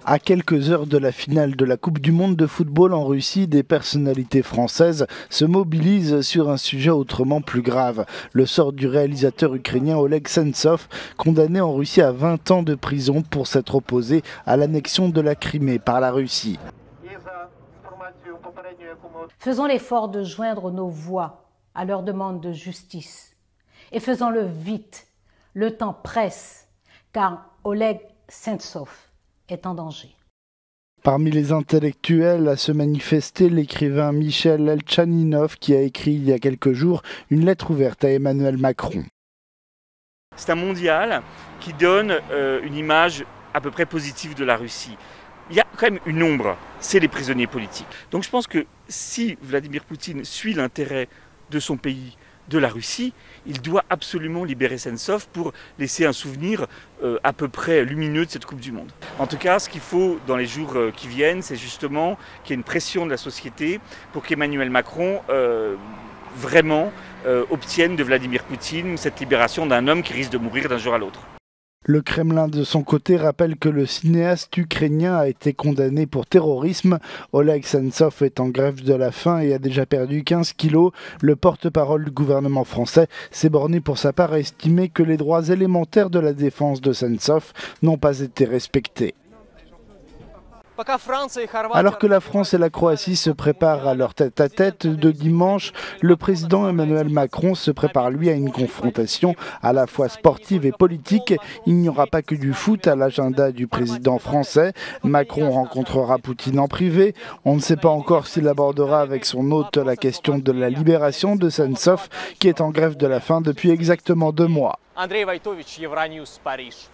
À quelques heures de la finale de la Coupe du Monde de football en Russie, des personnalités françaises se mobilisent sur un sujet autrement plus grave. Le sort du réalisateur ukrainien Oleg Sentsov, condamné en Russie à 20 ans de prison pour s'être opposé à l'annexion de la Crimée par la Russie. Faisons l'effort de joindre nos voix à leur demande de justice. Et faisons-le vite. Le temps presse, car Oleg Sentsov est en danger. Parmi les intellectuels à se manifester, l'écrivain Michel Elchaninov qui a écrit il y a quelques jours une lettre ouverte à Emmanuel Macron. C'est un mondial qui donne une image à peu près positive de la Russie. Il y a quand même une ombre, c'est les prisonniers politiques. Donc je pense que si Vladimir Poutine suit l'intérêt de son pays, de la Russie, il doit absolument libérer Sentsov pour laisser un souvenir à peu près lumineux de cette Coupe du Monde. En tout cas, ce qu'il faut dans les jours qui viennent, c'est justement qu'il y ait une pression de la société pour qu'Emmanuel Macron vraiment obtienne de Vladimir Poutine cette libération d'un homme qui risque de mourir d'un jour à l'autre. Le Kremlin, de son côté, rappelle que le cinéaste ukrainien a été condamné pour terrorisme. Oleg Sentsov est en grève de la faim et a déjà perdu 15 kilos. Le porte-parole du gouvernement français s'est borné pour sa part à estimer que les droits élémentaires de la défense de Sentsov n'ont pas été respectés. Alors que la France et la Croatie se préparent à leur tête-à-tête de dimanche, le président Emmanuel Macron se prépare lui à une confrontation à la fois sportive et politique. Il n'y aura pas que du foot à l'agenda du président français. Macron rencontrera Poutine en privé. On ne sait pas encore s'il abordera avec son hôte la question de la libération de Sentsov, qui est en grève de la faim depuis exactement 2 mois. Andrei Vaitovich, Evranews, Paris.